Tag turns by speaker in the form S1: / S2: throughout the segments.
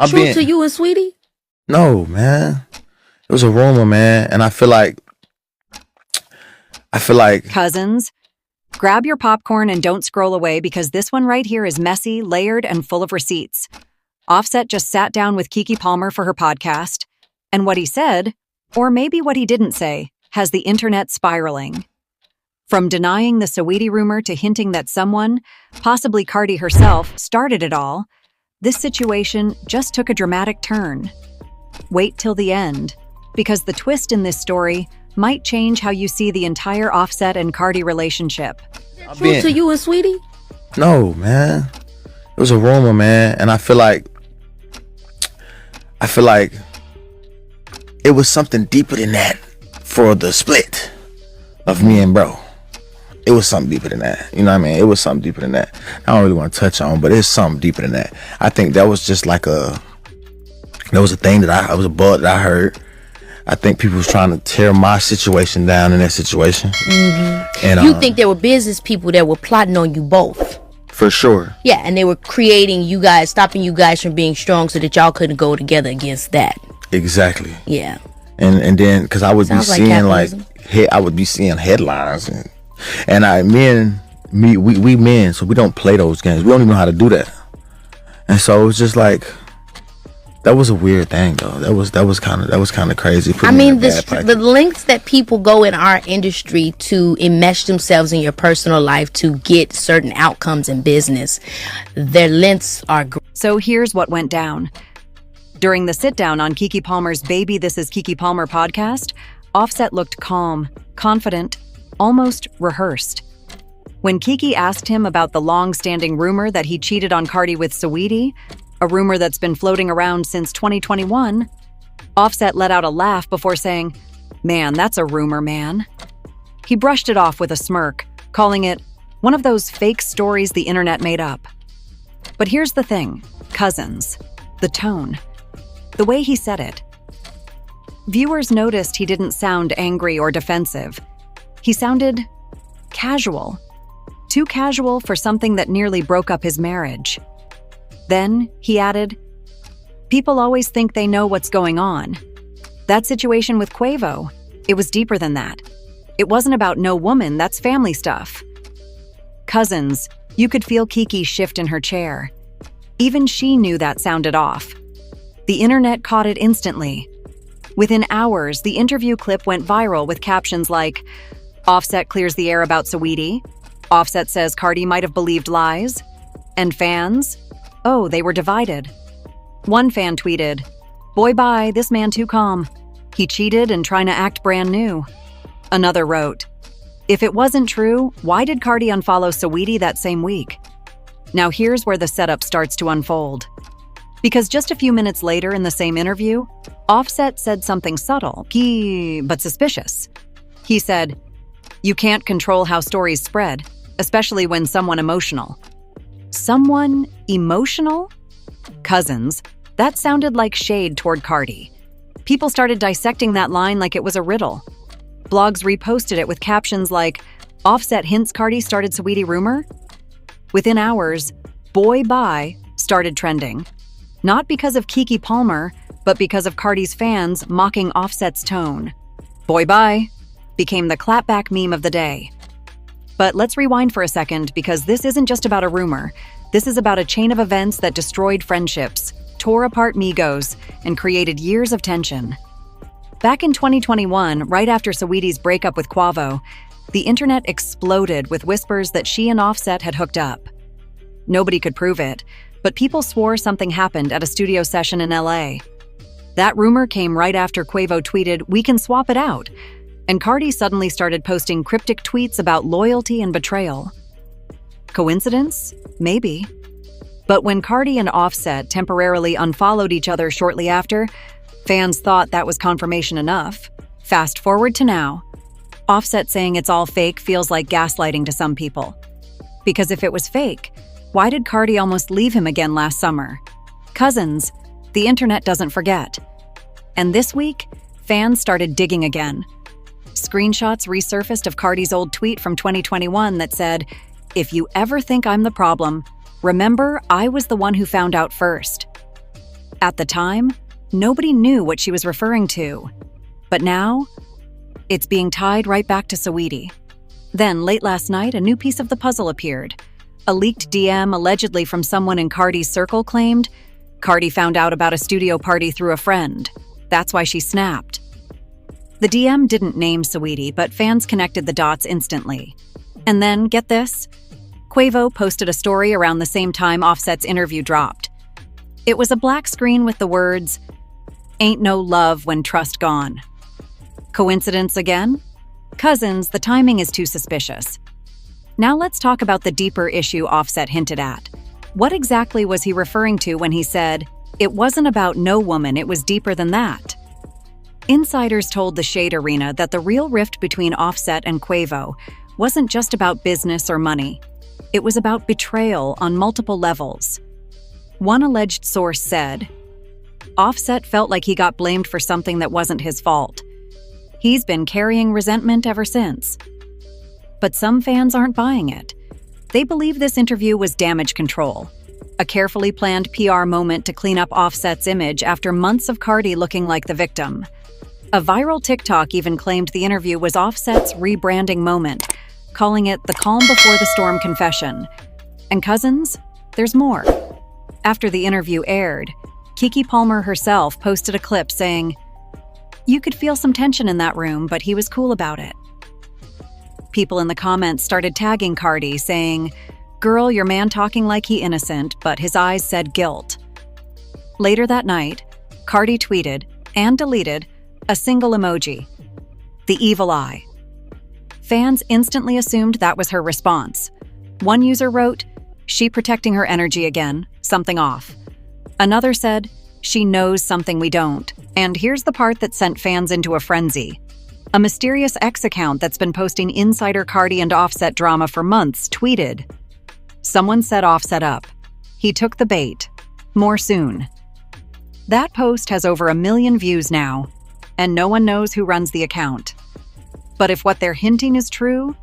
S1: True to you and Saweetie?
S2: No, man. It was a rumor, man, and I feel like
S3: Cousins, grab your popcorn and don't scroll away because this one right here is messy, layered, and full of receipts. Offset just sat down with Keke Palmer for her podcast, and what he said, or maybe what he didn't say, has the internet spiraling. From denying the Saweetie rumor to hinting that someone, possibly Cardi herself, started it all, this situation just took a dramatic turn. Wait till the end, because the twist in this story might change how you see the entire Offset and Cardi relationship.
S1: True to you and Saweetie?
S2: No, man. It was a rumor, man, and I feel like it was something deeper than that for the split of me and bro. It was something deeper than that. You know what I mean? It was something deeper than that. I don't really want to touch on, but it's something deeper than that. I think that was just like that was a thing that was a bug that I heard. I think people was trying to tear my situation down in that situation.
S1: Mm-hmm.
S2: And
S1: you think there were business people that were plotting on you both?
S2: For sure.
S1: Yeah, and they were creating you guys, stopping you guys from being strong so that y'all couldn't go together against that.
S2: Exactly.
S1: Yeah.
S2: And then because I would be seeing I would be seeing headlines and we men, so we don't play those games. We don't even know how to do that. And so it was just like, that was a weird thing though. That was kind of crazy.
S1: I mean, the lengths that people go in our industry to enmesh themselves in your personal life to get certain outcomes in business, their lengths are.
S3: So here's what went down. During the sit-down on Keke Palmer's Baby This Is Keke Palmer podcast, Offset looked calm, confident, almost rehearsed. When Keke asked him about the long-standing rumor that he cheated on Cardi with Saweetie, a rumor that's been floating around since 2021, Offset let out a laugh before saying, "Man, that's a rumor, man." He brushed it off with a smirk, calling it one of those fake stories the internet made up. But here's the thing, Cousins, the tone, the way he said it. Viewers noticed he didn't sound angry or defensive. He sounded casual. Too casual for something that nearly broke up his marriage. Then, he added, "People always think they know what's going on. That situation with Quavo, it was deeper than that. It wasn't about no woman, that's family stuff." Cousins, you could feel Keke shift in her chair. Even she knew that sounded off. The internet caught it instantly. Within hours, the interview clip went viral with captions like, "Offset clears the air about Saweetie," "Offset says Cardi might have believed lies," and fans, oh, they were divided. One fan tweeted, "Boy bye, this man too calm. He cheated and trying to act brand new." Another wrote, "If it wasn't true, why did Cardi unfollow Saweetie that same week?" Now here's where the setup starts to unfold. Because just a few minutes later in the same interview, Offset said something subtle, but suspicious. He said, "You can't control how stories spread, especially when someone emotional." Someone emotional? Cousins, that sounded like shade toward Cardi. People started dissecting that line like it was a riddle. Blogs reposted it with captions like, "Offset hints Cardi started Saweetie rumor?" Within hours, "Boy bye" started trending. Not because of Keke Palmer, but because of Cardi's fans mocking Offset's tone. "Boy bye" became the clapback meme of the day. But let's rewind for a second because this isn't just about a rumor. This is about a chain of events that destroyed friendships, tore apart Migos, and created years of tension. Back in 2021, right after Saweetie's breakup with Quavo, the internet exploded with whispers that she and Offset had hooked up. Nobody could prove it, but people swore something happened at a studio session in LA. That rumor came right after Quavo tweeted, "We can swap it out," and Cardi suddenly started posting cryptic tweets about loyalty and betrayal. Coincidence? Maybe. But when Cardi and Offset temporarily unfollowed each other shortly after, fans thought that was confirmation enough. Fast forward to now. Offset saying it's all fake feels like gaslighting to some people. Because if it was fake, why did Cardi almost leave him again last summer? Cousins, the internet doesn't forget. And this week, fans started digging again. Screenshots resurfaced of Cardi's old tweet from 2021 that said, "If you ever think I'm the problem, remember I was the one who found out first." At the time, nobody knew what she was referring to. But now, it's being tied right back to Saweetie. Then, late last night, a new piece of the puzzle appeared. A leaked DM allegedly from someone in Cardi's circle claimed Cardi found out about a studio party through a friend. That's why she snapped. The DM didn't name Saweetie, but fans connected the dots instantly. And then, get this, Quavo posted a story around the same time Offset's interview dropped. It was a black screen with the words, "Ain't no love when trust gone." Coincidence again? Cousins, the timing is too suspicious. Now let's talk about the deeper issue Offset hinted at. What exactly was he referring to when he said, "It wasn't about no woman, it was deeper than that"? Insiders told the Shade Arena that the real rift between Offset and Quavo wasn't just about business or money. It was about betrayal on multiple levels. One alleged source said, Offset felt like he got blamed for something that wasn't his fault. He's been carrying resentment ever since. But some fans aren't buying it. They believe this interview was damage control, a carefully planned PR moment to clean up Offset's image after months of Cardi looking like the victim. A viral TikTok even claimed the interview was Offset's rebranding moment, calling it the calm before the storm confession. And cousins, there's more. After the interview aired, Keke Palmer herself posted a clip saying, "You could feel some tension in that room, but he was cool about it." People in the comments started tagging Cardi, saying, "Girl, your man talking like he innocent, but his eyes said guilt." Later that night, Cardi tweeted and deleted a single emoji, the evil eye. Fans instantly assumed that was her response. One user wrote, "She protecting her energy again, something off." Another said, "She knows something we don't." And here's the part that sent fans into a frenzy. A mysterious X account that's been posting insider Cardi and Offset drama for months tweeted, "Someone set Offset up. He took the bait. More soon." That post has over 1 million views now, and no one knows who runs the account. But if what they're hinting is true,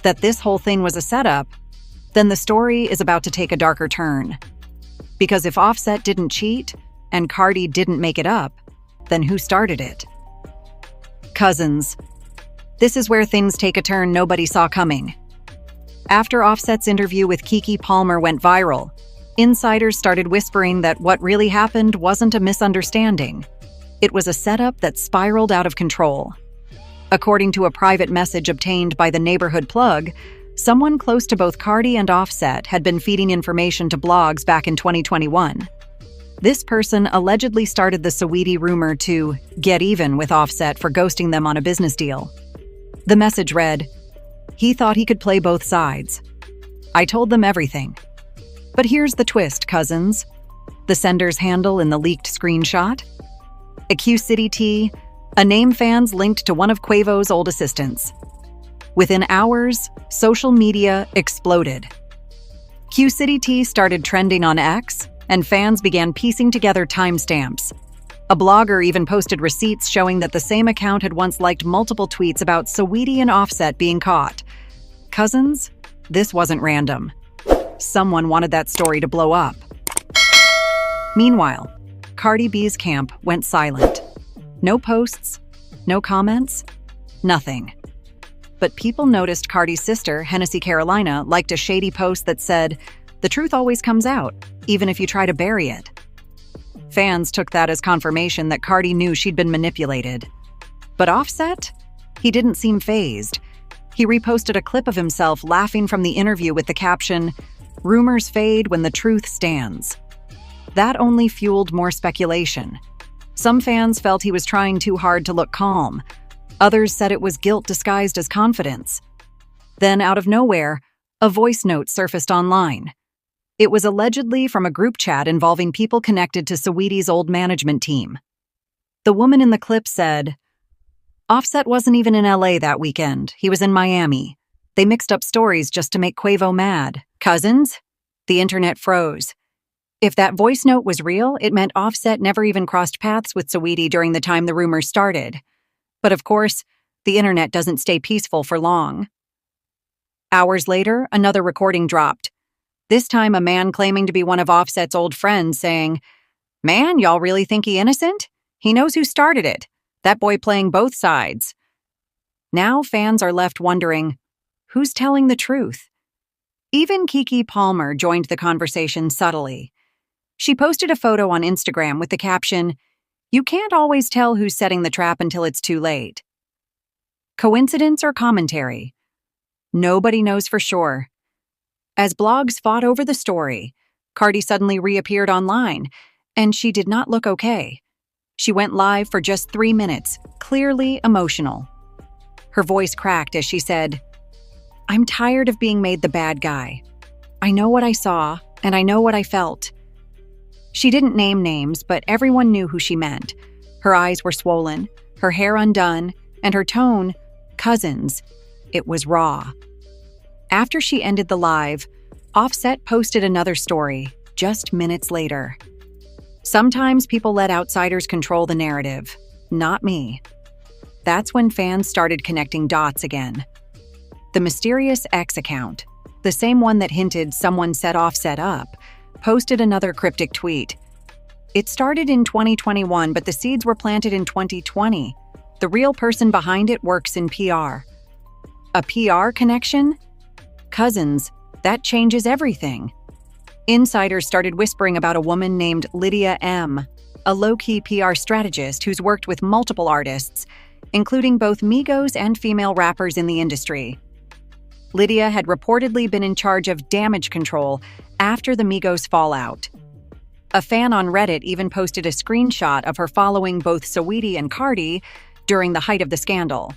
S3: that this whole thing was a setup, then the story is about to take a darker turn. Because if Offset didn't cheat and Cardi didn't make it up, then who started it? Cousins, this is where things take a turn nobody saw coming. After Offset's interview with Keke Palmer went viral, insiders started whispering that what really happened wasn't a misunderstanding. It was a setup that spiraled out of control. According to a private message obtained by the Neighborhood Plug, someone close to both Cardi and Offset had been feeding information to blogs back in 2021. This person allegedly started the Saweetie rumor to get even with Offset for ghosting them on a business deal. The message read, "He thought he could play both sides. I told them everything. But here's the twist, cousins." The sender's handle in the leaked screenshot? A Q-City, a name fans linked to one of Quavo's old assistants. Within hours, social media exploded. Q-City started trending on X, and fans began piecing together timestamps. A blogger even posted receipts showing that the same account had once liked multiple tweets about Saweetie and Offset being caught. Cousins, this wasn't random. Someone wanted that story to blow up. Meanwhile, Cardi B's camp went silent. No posts, no comments, nothing. But people noticed Cardi's sister, Hennessy Carolina, liked a shady post that said, "The truth always comes out, even if you try to bury it." Fans took that as confirmation that Cardi knew she'd been manipulated. But Offset? He didn't seem fazed. He reposted a clip of himself laughing from the interview with the caption, "Rumors fade when the truth stands." That only fueled more speculation. Some fans felt he was trying too hard to look calm. Others said it was guilt disguised as confidence. Then, out of nowhere, a voice note surfaced online. It was allegedly from a group chat involving people connected to Saweetie's old management team. The woman in the clip said, "Offset wasn't even in LA that weekend. He was in Miami. They mixed up stories just to make Quavo mad. Cousins?" The internet froze. If that voice note was real, it meant Offset never even crossed paths with Saweetie during the time the rumors started. But of course, the internet doesn't stay peaceful for long. Hours later, another recording dropped. This time, a man claiming to be one of Offset's old friends saying, Man, y'all really think he innocent? He knows who started it. That boy playing both sides. Now fans are left wondering, who's telling the truth? Even Keke Palmer joined the conversation subtly. She posted a photo on Instagram with the caption, "You can't always tell who's setting the trap until it's too late." Coincidence or commentary? Nobody knows for sure. As blogs fought over the story, Cardi suddenly reappeared online, and she did not look okay. She went live for just 3 minutes, clearly emotional. Her voice cracked as she said, "I'm tired of being made the bad guy. I know what I saw, and I know what I felt." She didn't name names, but everyone knew who she meant. Her eyes were swollen, her hair undone, and her tone, cousins. It was raw. After she ended the live, Offset posted another story, just minutes later. "Sometimes people let outsiders control the narrative. Not me." That's when fans started connecting dots again. The mysterious X account, the same one that hinted someone set Offset up, posted another cryptic tweet. "It started in 2021, but the seeds were planted in 2020. The real person behind it works in PR." A PR connection? Cousins, that changes everything. Insiders started whispering about a woman named Lydia M., a low-key PR strategist who's worked with multiple artists, including both Migos and female rappers in the industry. Lydia had reportedly been in charge of damage control after the Migos fallout. A fan on Reddit even posted a screenshot of her following both Saweetie and Cardi during the height of the scandal.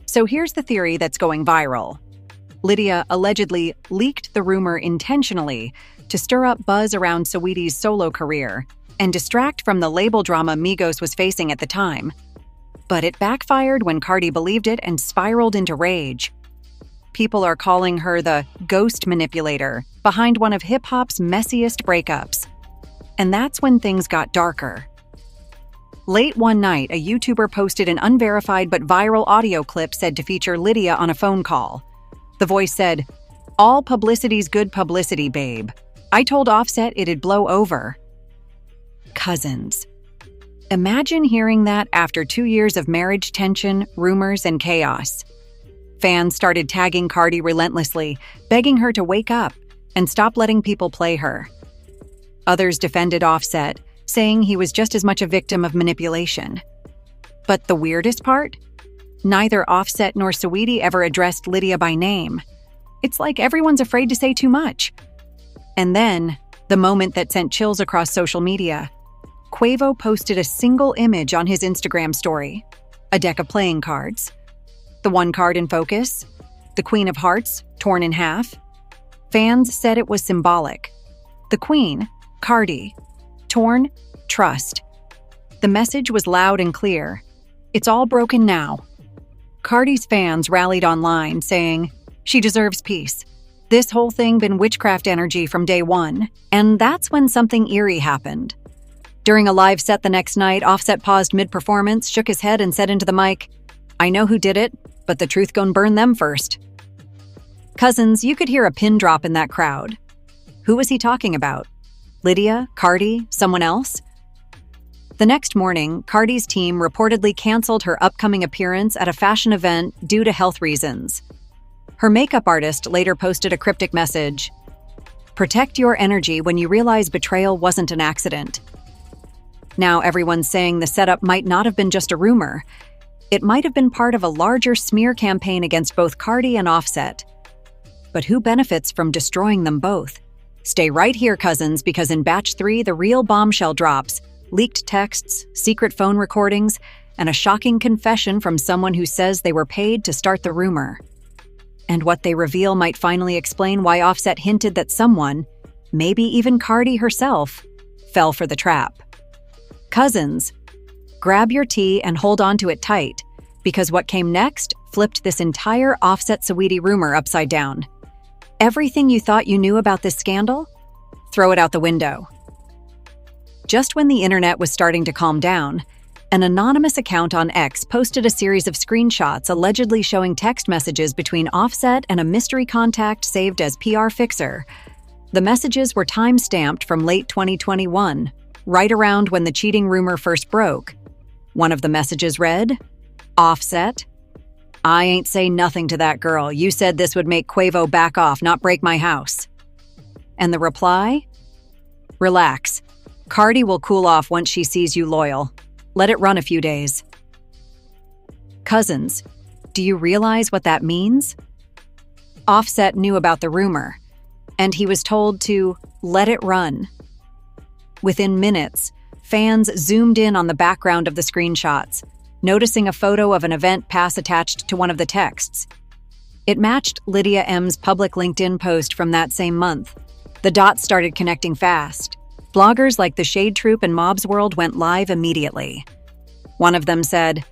S3: So here's the theory that's going viral. Lydia allegedly leaked the rumor intentionally to stir up buzz around Saweetie's solo career and distract from the label drama Migos was facing at the time. But it backfired when Cardi believed it and spiraled into rage. People are calling her the ghost manipulator behind one of hip-hop's messiest breakups. And that's when things got darker. Late one night, a YouTuber posted an unverified but viral audio clip said to feature Lydia on a phone call. The voice said, "All publicity's good publicity, babe. I told Offset it'd blow over." Cousins. Imagine hearing that after 2 years of marriage tension, rumors, and chaos. Fans started tagging Cardi relentlessly, begging her to wake up and stop letting people play her. Others defended Offset, saying he was just as much a victim of manipulation. But the weirdest part? Neither Offset nor Saweetie ever addressed Lydia by name. It's like everyone's afraid to say too much. And then, the moment that sent chills across social media. Quavo posted a single image on his Instagram story, a deck of playing cards. The one card in focus, the Queen of Hearts, torn in half. Fans said it was symbolic. The Queen, Cardi. Torn, trust. The message was loud and clear. It's all broken now. Cardi's fans rallied online, saying, "She deserves peace. This whole thing been witchcraft energy from day one." And that's when something eerie happened. During a live set the next night, Offset paused mid-performance, shook his head, and said into the mic, "I know who did it, but the truth gon' burn them first." Cousins, you could hear a pin drop in that crowd. Who was he talking about? Lydia, Cardi, someone else? The next morning, Cardi's team reportedly canceled her upcoming appearance at a fashion event due to health reasons. Her makeup artist later posted a cryptic message, "Protect your energy when you realize betrayal wasn't an accident." Now everyone's saying the setup might not have been just a rumor. It might have been part of a larger smear campaign against both Cardi and Offset. But who benefits from destroying them both? Stay right here, cousins, because in Batch 3, the real bombshell drops. Leaked texts, secret phone recordings, and a shocking confession from someone who says they were paid to start the rumor. And what they reveal might finally explain why Offset hinted that someone, maybe even Cardi herself, fell for the trap. Cousins, grab your tea and hold on to it tight, because what came next flipped this entire Offset Saweetie rumor upside down. Everything you thought you knew about this scandal? Throw it out the window. Just when the internet was starting to calm down, an anonymous account on X posted a series of screenshots allegedly showing text messages between Offset and a mystery contact saved as PR Fixer. The messages were time-stamped from late 2021, right around when the cheating rumor first broke. One of the messages read, Offset, I ain't say nothing to that girl. You said this would make Quavo back off, not break my house. And the reply? Relax. Cardi will cool off once she sees you loyal. Let it run a few days. Cousins, do you realize what that means? Offset knew about the rumor, and he was told to let it run. Within minutes, fans zoomed in on the background of the screenshots, noticing a photo of an event pass attached to one of the texts. It matched Lydia M's public LinkedIn post from that same month. The dots started connecting fast. Bloggers like the Shade Troop and Mob's World went live immediately. One of them said,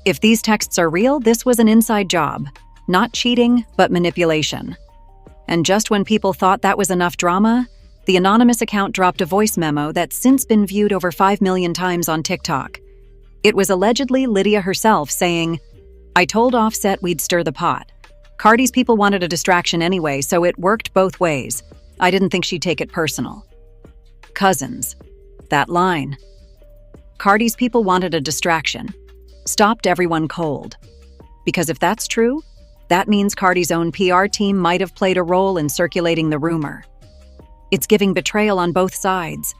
S3: if these texts are real, this was an inside job. Not cheating, but manipulation. And just when people thought that was enough drama, the anonymous account dropped a voice memo that's since been viewed over 5 million times on TikTok. It was allegedly Lydia herself saying, I told Offset we'd stir the pot. Cardi's people wanted a distraction anyway, so it worked both ways. I didn't think she'd take it personal. Cousins. That line. Cardi's people wanted a distraction. Stopped everyone cold. Because if that's true, that means Cardi's own PR team might have played a role in circulating the rumor. It's giving betrayal on both sides.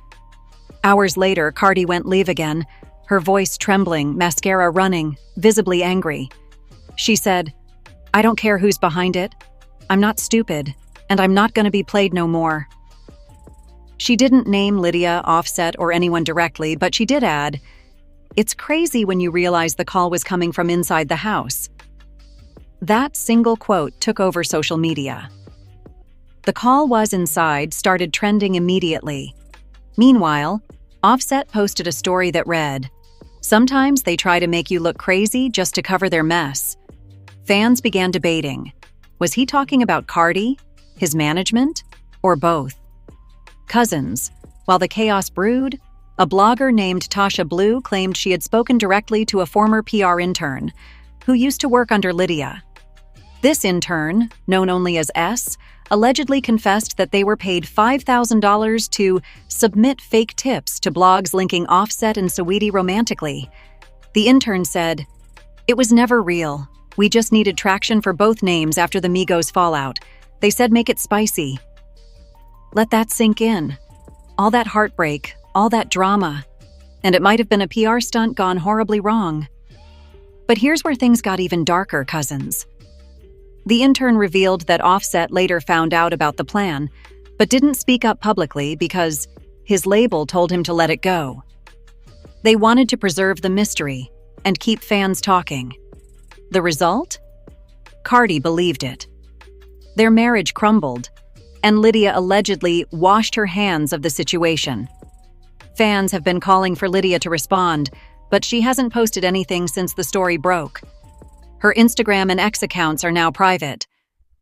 S3: Hours later, Cardi went live again, her voice trembling, mascara running, visibly angry. She said, I don't care who's behind it. I'm not stupid, and I'm not going to be played no more. She didn't name Lydia, Offset, or anyone directly, but she did add, it's crazy when you realize the call was coming from inside the house. That single quote took over social media. The call was inside started trending immediately. Meanwhile, Offset posted a story that read, sometimes they try to make you look crazy just to cover their mess. Fans began debating, was he talking about Cardi, his management, or both? Cousins, while the chaos brewed, a blogger named Tasha Blue claimed she had spoken directly to a former PR intern who used to work under Lydia. This intern, known only as S, allegedly confessed that they were paid $5,000 to submit fake tips to blogs linking Offset and Saweetie romantically. The intern said, it was never real. We just needed traction for both names after the Migos fallout. They said make it spicy. Let that sink in. All that heartbreak, all that drama. And it might have been a PR stunt gone horribly wrong. But here's where things got even darker, cousins. The intern revealed that Offset later found out about the plan, but didn't speak up publicly because his label told him to let it go. They wanted to preserve the mystery and keep fans talking. The result? Cardi believed it. Their marriage crumbled, and Lydia allegedly washed her hands of the situation. Fans have been calling for Lydia to respond, but she hasn't posted anything since the story broke. Her Instagram and X accounts are now private.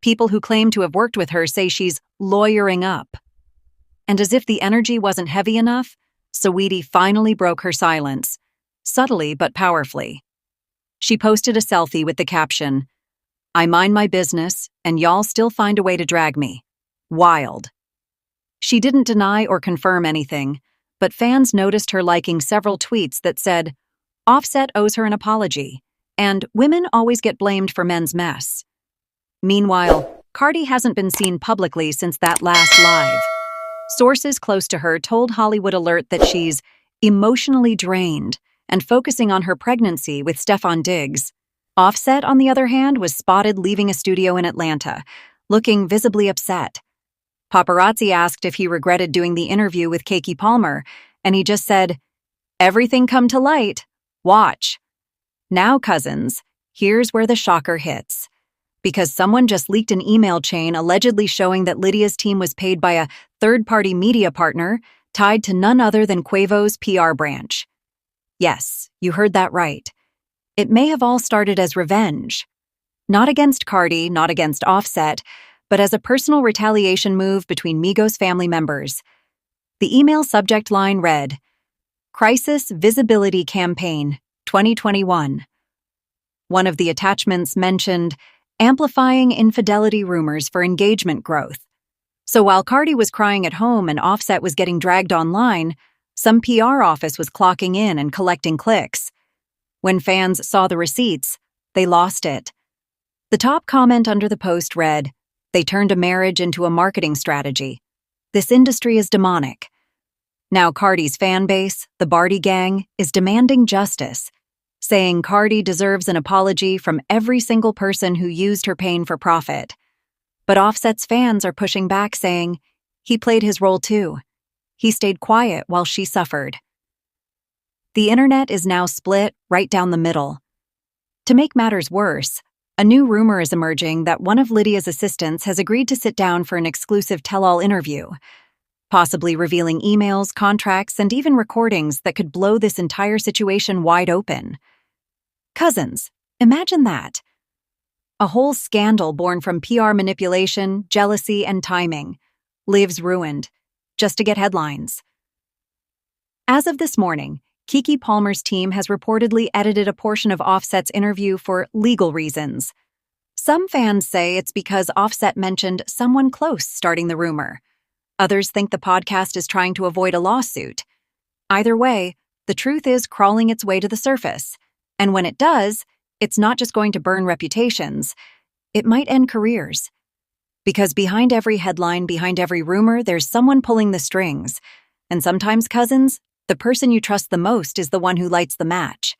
S3: People who claim to have worked with her say she's lawyering up. And as if the energy wasn't heavy enough, Saweetie finally broke her silence, subtly but powerfully. She posted a selfie with the caption, I mind my business, and y'all still find a way to drag me. Wild. She didn't deny or confirm anything, but fans noticed her liking several tweets that said, Offset owes her an apology, and women always get blamed for men's mess. Meanwhile, Cardi hasn't been seen publicly since that last live. Sources close to her told Hollywood Alert that she's emotionally drained and focusing on her pregnancy with Stefon Diggs. Offset, on the other hand, was spotted leaving a studio in Atlanta, looking visibly upset. Paparazzi asked if he regretted doing the interview with Keke Palmer, and he just said, everything come to light. Watch. Now, cousins, here's where the shocker hits. Because someone just leaked an email chain allegedly showing that Lydia's team was paid by a third-party media partner tied to none other than Quavo's PR branch. Yes, you heard that right. It may have all started as revenge. Not against Cardi, not against Offset, but as a personal retaliation move between Migos family members. The email subject line read, Crisis Visibility Campaign, 2021. One of the attachments mentioned amplifying infidelity rumors for engagement growth. So while Cardi was crying at home and Offset was getting dragged online, Some PR office was clocking in and collecting clicks. When fans saw the receipts, they lost it. The top comment under the post read, "They turned a marriage into a marketing strategy. This industry is demonic." Now Cardi's fan base, the Barty gang, is demanding justice, saying Cardi deserves an apology from every single person who used her pain for profit. But Offset's fans are pushing back, saying, he played his role too. He stayed quiet while she suffered. The internet is now split right down the middle. To make matters worse, a new rumor is emerging that one of Lydia's assistants has agreed to sit down for an exclusive tell-all interview, possibly revealing emails, contracts, and even recordings that could blow this entire situation wide open. Cousins, imagine that. A whole scandal born from PR manipulation, jealousy, and timing. Lives ruined, just to get headlines. As of this morning, Keke Palmer's team has reportedly edited a portion of Offset's interview for legal reasons. Some fans say it's because Offset mentioned someone close starting the rumor. Others think the podcast is trying to avoid a lawsuit. Either way, the truth is crawling its way to the surface. And when it does, it's not just going to burn reputations. It might end careers. Because behind every headline, behind every rumor, there's someone pulling the strings. And sometimes, cousins, the person you trust the most is the one who lights the match.